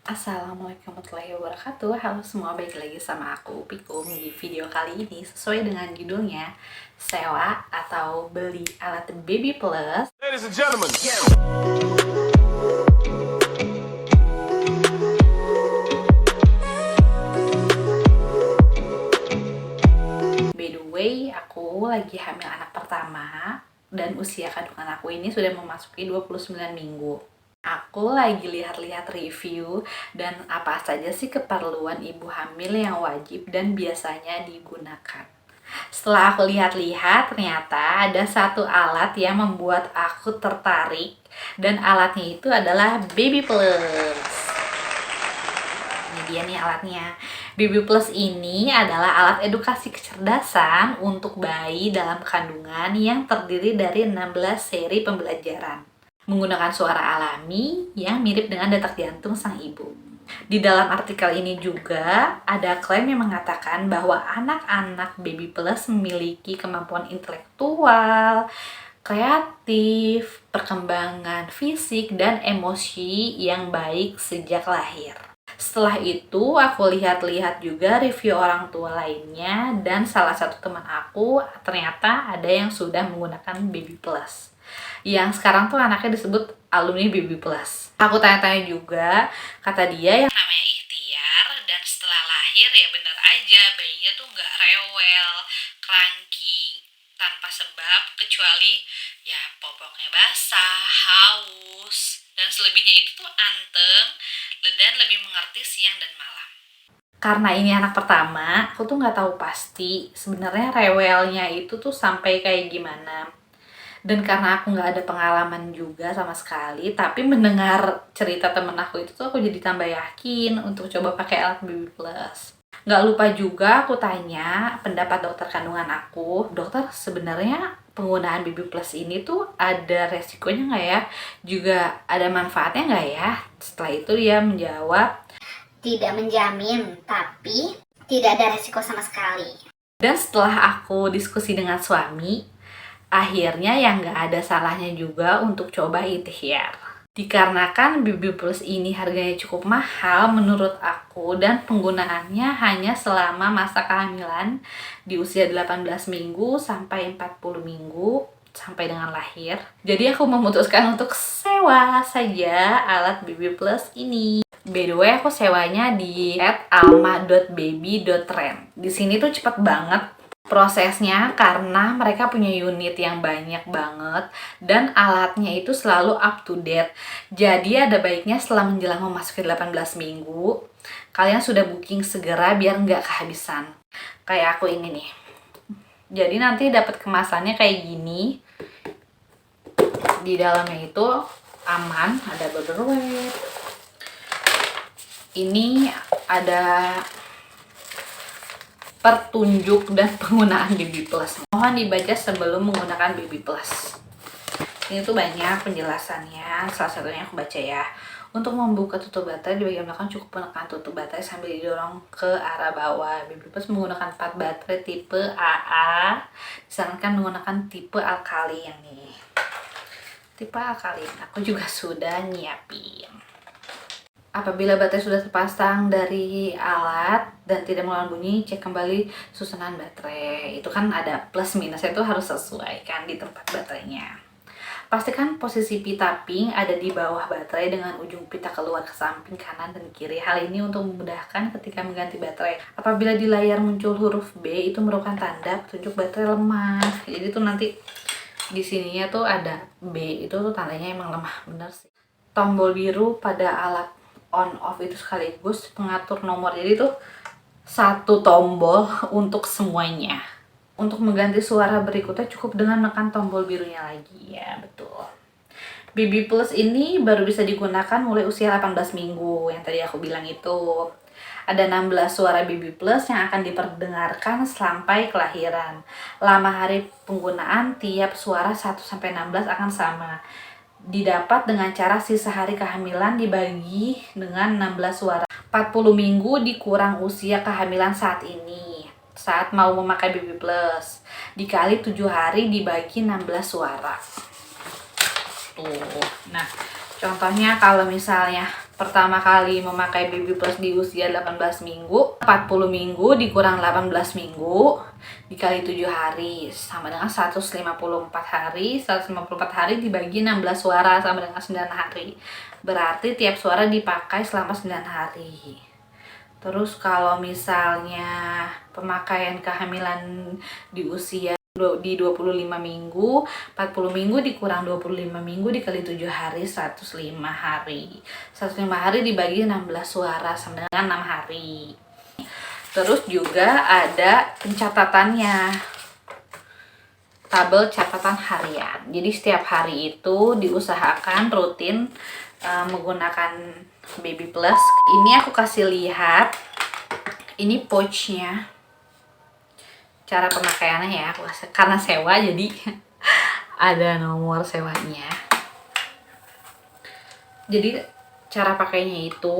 Assalamualaikum warahmatullahi wabarakatuh. Halo semua, balik lagi sama aku Pikum. Di video kali ini sesuai dengan judulnya, sewa atau beli alat baby plus. Ladies and gentlemen. By the way, aku lagi hamil anak pertama dan usia kandungan aku ini sudah memasuki 29 minggu. Aku lagi lihat-lihat review dan apa saja sih keperluan ibu hamil yang wajib dan biasanya digunakan. Setelah aku lihat-lihat, ternyata ada satu alat yang membuat aku tertarik, dan alatnya itu adalah Baby Plus. Ini dia nih alatnya. Baby Plus ini adalah alat edukasi kecerdasan untuk bayi dalam kandungan yang terdiri dari 16 seri pembelajaran, menggunakan suara alami yang mirip dengan detak jantung sang ibu. Di dalam artikel ini juga ada klaim yang mengatakan bahwa anak-anak Baby Plus memiliki kemampuan intelektual, kreatif, perkembangan fisik, dan emosi yang baik sejak lahir. Setelah itu aku lihat-lihat juga review orang tua lainnya, dan salah satu teman aku ternyata ada yang sudah menggunakan Baby Plus, yang sekarang tuh anaknya disebut alumni Baby Plus. Aku tanya-tanya juga, kata dia yang namanya ikhtiar, dan setelah lahir ya bener aja bayinya tuh nggak rewel, cranky, tanpa sebab kecuali ya popoknya basah, haus, dan selebihnya itu tuh anteng dan lebih mengerti siang dan malam. Karena ini anak pertama, aku tuh nggak tahu pasti sebenarnya rewelnya itu tuh sampai kayak gimana. Dan karena aku nggak ada pengalaman juga sama sekali, tapi mendengar cerita temen aku itu tuh aku jadi tambah yakin untuk coba pakai alat Baby Plus. Nggak lupa juga aku tanya pendapat dokter kandungan aku, dokter sebenarnya penggunaan Baby Plus ini tuh ada resikonya nggak ya? Juga ada manfaatnya nggak ya? Setelah itu dia menjawab, tidak menjamin, tapi tidak ada resiko sama sekali. dan setelah aku diskusi dengan suami, akhirnya yang nggak ada salahnya juga untuk coba ikhtiar. Dikarenakan Baby Plus ini harganya cukup mahal menurut aku, dan penggunaannya hanya selama masa kehamilan di usia 18 minggu sampai 40 minggu sampai dengan lahir. Jadi aku memutuskan untuk sewa saja alat Baby Plus ini. By the way, aku sewanya di @alma.baby.trend. Di sini tuh cepet banget prosesnya karena mereka punya unit yang banyak banget dan alatnya itu selalu up to date. Jadi ada baiknya setelah menjelang memasuki 18 minggu, kalian sudah booking segera biar nggak kehabisan. Kayak aku ini nih. Jadi nanti dapat kemasannya kayak gini. Di dalamnya itu aman, ada border weight. Ini ada petunjuk dan penggunaan Baby Plus. Mohon dibaca sebelum menggunakan Baby Plus. Ini tuh banyak penjelasannya, salah satunya aku baca ya. Untuk membuka tutup baterai, di bagian belakang cukup menekan tutup baterai sambil didorong ke arah bawah. Baby Plus menggunakan 4 baterai tipe AA, disarankan menggunakan tipe alkali yang ini. Tipe alkali, aku juga sudah nyiapin. Apabila baterai sudah terpasang dari alat dan tidak mengeluarkan bunyi, cek kembali susunan baterai. Itu kan ada plus minusnya, itu harus sesuai kan di tempat baterainya. Pastikan posisi pita pink ada di bawah baterai dengan ujung pita keluar ke samping kanan dan kiri. Hal ini untuk memudahkan ketika mengganti baterai. Apabila di layar muncul huruf B, itu merupakan tanda petunjuk baterai lemah. Jadi tuh nanti di sininya tuh ada B, itu tuh tandanya emang lemah, bener sih. Tombol biru pada alat on off itu sekaligus pengatur nomor, jadi tuh satu tombol untuk semuanya. Untuk mengganti suara berikutnya cukup dengan menekan tombol birunya lagi, ya betul. Baby Plus ini baru bisa digunakan mulai usia 18 minggu yang tadi aku bilang itu. Ada 16 suara Baby Plus yang akan diperdengarkan sampai kelahiran. Lama hari penggunaan tiap suara 1-16 akan sama. Didapat dengan cara sisa hari kehamilan dibagi dengan 16 suara. 40 minggu dikurang usia kehamilan saat ini, saat mau memakai Baby Plus, dikali 7 hari dibagi 16 suara. Tuh. Nah, contohnya kalau misalnya pertama kali memakai Baby Plus di usia 18 minggu, 40 minggu dikurang 18 minggu dikali 7 hari sama dengan 154 hari. 154 hari dibagi 16 suara sama dengan 9 hari. Berarti tiap suara dipakai selama 9 hari. Terus kalau misalnya pemakaian kehamilan di usia di 25 minggu, 40 minggu dikurang 25 minggu dikali 7 hari, 105 hari. 105 hari dibagi 16 suara sama dengan 6 hari. Terus juga ada pencatatannya, tabel catatan harian. Jadi setiap hari itu diusahakan rutin menggunakan Baby Plus. Ini aku kasih lihat, ini pouchnya, cara pemakaiannya ya, karena sewa jadi ada nomor sewanya. Jadi cara pakainya itu,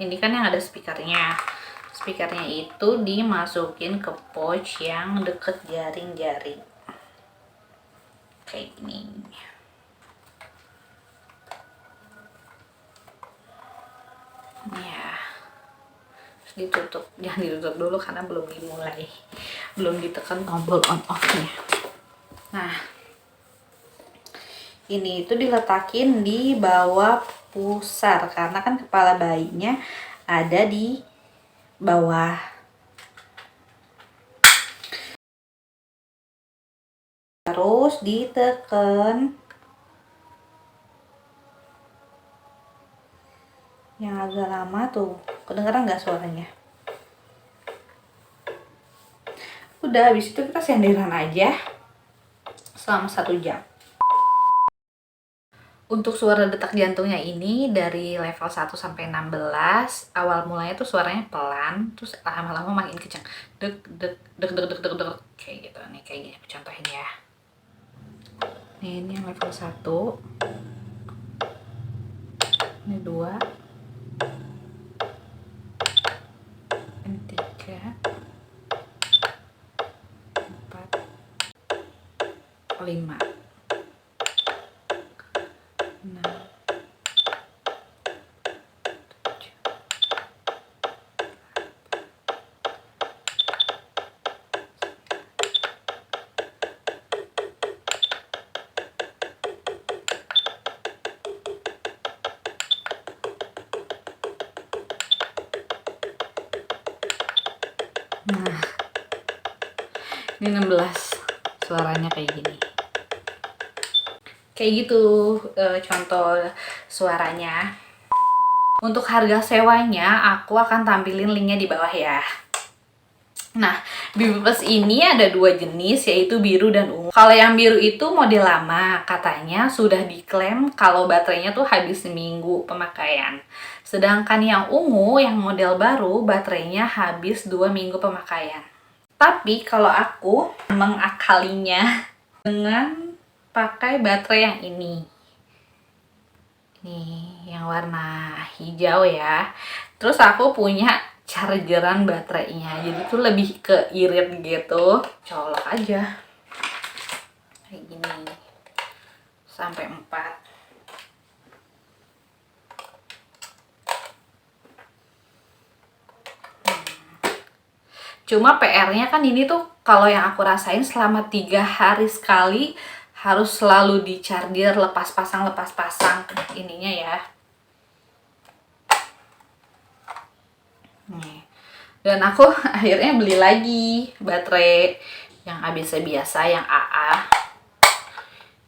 ini kan yang ada speakernya itu dimasukin ke pouch yang deket jaring-jaring kayak gini ya. Ditutup, jangan ditutup dulu karena belum dimulai, belum ditekan tombol on off nya. Nah, ini itu diletakin di bawah pusar karena kan kepala bayinya ada di bawah. Terus ditekan yang agak lama tuh, kedengeran nggak suaranya? Udah, habis itu kita senderan aja selama 1 jam. Untuk suara detak jantungnya ini dari level 1 sampai 16, awal mulanya tuh suaranya pelan, terus lama-lama makin kencang. Dek dek dek dek dek dek dek kayak gitu nih, kayak gini contohin ya. Nih, ini yang level 1. Ini 2. Ini 3. 4. 5. 6. Nah, ini 16 suaranya kayak gini. Kayak gitu contoh suaranya. Untuk harga sewanya aku akan tampilin linknya di bawah ya. Nah, Baby Plus ini ada 2 jenis, yaitu biru dan ungu. Kalau yang biru itu model lama, katanya sudah diklaim kalau baterainya tuh habis seminggu pemakaian. Sedangkan yang ungu, yang model baru, baterainya habis 2 minggu pemakaian. Tapi kalau aku mengakalinya dengan pakai baterai yang ini. Nih, yang warna hijau ya. Terus aku punya chargeran baterainya, jadi tuh lebih ke irit gitu. Colok aja kayak gini sampai 4. Cuma PR-nya kan ini tuh kalau yang aku rasain selama 3 hari sekali harus selalu di charger, lepas pasang ininya ya. Nih. Dan aku akhirnya beli lagi baterai yang ABC biasa, yang AA.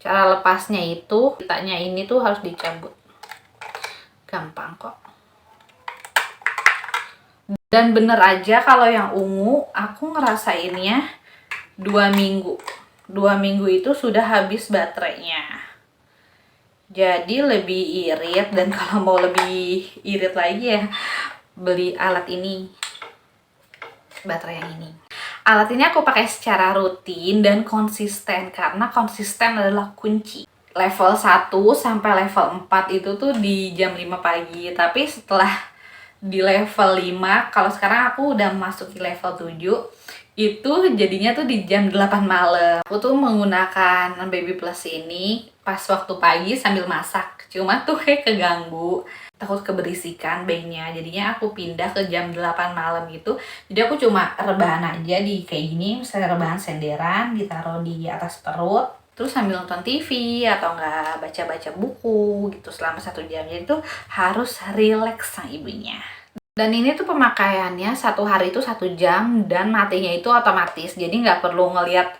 Cara lepasnya itu, kitanya ini tuh harus dicabut. Gampang kok. Dan bener aja kalau yang ungu, aku ngerasainnya 2 minggu. 2 minggu itu sudah habis baterainya. Jadi lebih irit, dan kalau mau lebih irit lagi ya beli alat ini. Baterai yang ini. Alat ini aku pakai secara rutin dan konsisten, karena konsisten adalah kunci. Level 1 sampai level 4 itu tuh di jam 5 pagi, tapi setelah di level 5, kalau sekarang aku udah masuk di level 7, itu jadinya tuh di jam 8 malam. Aku tuh menggunakan Baby Plus ini pas waktu pagi sambil masak, cuma tuh kayak keganggu. takut keberisikan bayinya, jadinya aku pindah ke jam 8 malam gitu. Jadi aku cuma rebahan aja di kayak gini, misalnya rebahan senderan ditaruh di atas perut, terus sambil nonton TV atau enggak baca-baca buku gitu selama 1 jam. Jadi itu harus rileks sang ibunya. Dan ini tuh pemakaiannya 1 hari itu 1 jam dan matinya itu otomatis. Jadi nggak perlu ngeliat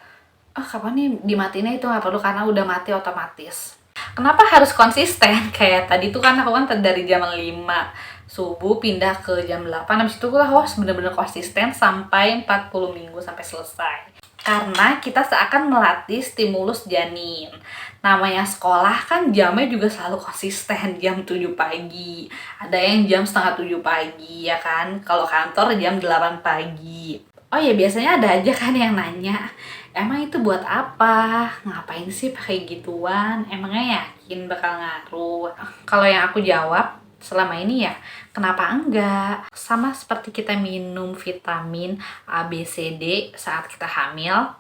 kapan nih dimatiinnya, itu nggak perlu karena udah mati otomatis. Kenapa harus konsisten? Kayak tadi tuh kan aku kan dari jam 5 subuh pindah ke jam 8, habis itu aku harus bener-bener konsisten sampai 40 minggu sampai selesai. Karena kita seakan melatih stimulus janin. Namanya sekolah kan jamnya juga selalu konsisten, jam 7 pagi. Ada yang jam setengah 7 pagi ya kan. Kalau kantor jam 8 pagi. Oh ya, biasanya ada aja kan yang nanya, emang itu buat apa? Ngapain sih pakai gituan? Emangnya yakin bakal ngaruh? Kalau yang aku jawab selama ini ya, kenapa enggak? Sama seperti kita minum vitamin A, B, C, D saat kita hamil,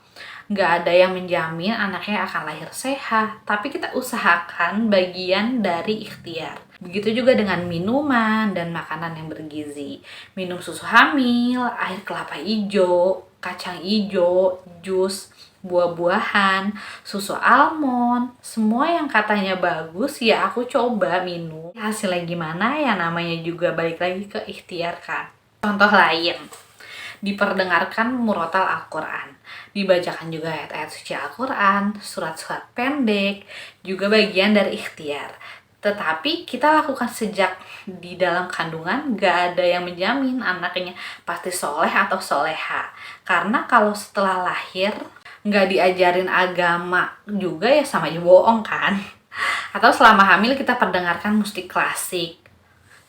nggak ada yang menjamin anaknya akan lahir sehat, tapi kita usahakan bagian dari ikhtiar. Begitu juga dengan minuman dan makanan yang bergizi. Minum susu hamil, air kelapa hijau, kacang hijau, jus, buah-buahan, susu almond, semua yang katanya bagus ya aku coba minum. Hasilnya gimana ya namanya juga balik lagi ke ikhtiar kan. Contoh lain, diperdengarkan murotal Al-Quran, dibacakan juga ayat-ayat suci Al-Quran, surat-surat pendek, juga bagian dari ikhtiar. Tetapi kita lakukan sejak di dalam kandungan, gak ada yang menjamin anaknya pasti soleh atau soleha. Karena kalau setelah lahir gak diajarin agama juga ya sama aja bohong kan. Atau selama hamil kita perdengarkan musik klasik,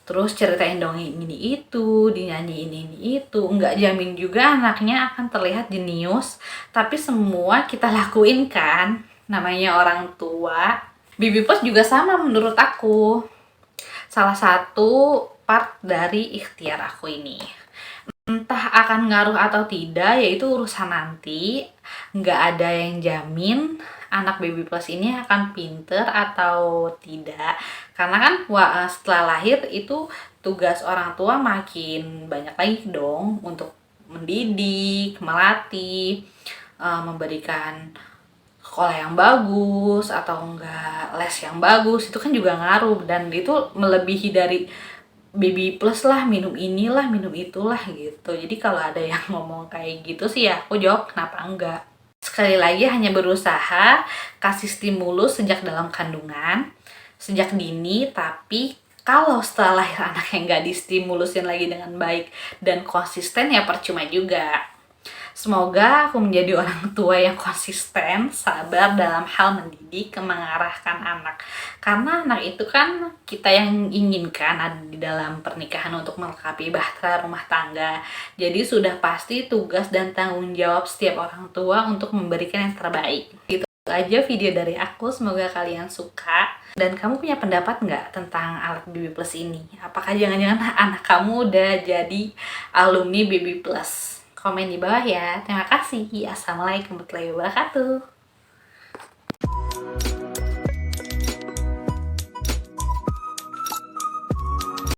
terus ceritain dongeng ini itu, dinyanyiin ini itu, nggak jamin juga anaknya akan terlihat jenius, tapi semua kita lakuin kan, namanya orang tua. Baby Plus juga sama menurut aku, salah satu part dari ikhtiar aku ini. Entah akan ngaruh atau tidak, yaitu urusan nanti. Nggak ada yang jamin anak Baby Plus ini akan pinter atau tidak. Karena kan setelah lahir itu tugas orang tua makin banyak lagi dong untuk mendidik, melatih, memberikan sekolah yang bagus atau enggak les yang bagus. Itu kan juga ngaruh, dan itu melebihi dari Baby Plus lah, minum inilah, minum itulah gitu. Jadi kalau ada yang ngomong kayak gitu sih ya aku jawab kenapa enggak. Sekali lagi hanya berusaha kasih stimulus sejak dalam kandungan, sejak dini, tapi kalau setelah lahir anaknya nggak distimulusin lagi dengan baik dan konsisten ya percuma juga. Semoga aku menjadi orang tua yang konsisten, sabar dalam hal mendidik, mengarahkan anak. Karena anak itu kan kita yang inginkan ada di dalam pernikahan untuk melengkapi bahtera rumah tangga. Jadi sudah pasti tugas dan tanggung jawab setiap orang tua untuk memberikan yang terbaik. Gitu aja video dari aku, semoga kalian suka. Dan kamu punya pendapat nggak tentang alat Baby Plus ini? Apakah jangan-jangan anak kamu udah jadi alumni Baby Plus? Komen di bawah ya. Terima kasih. Assalamualaikum warahmatullahi wabarakatuh.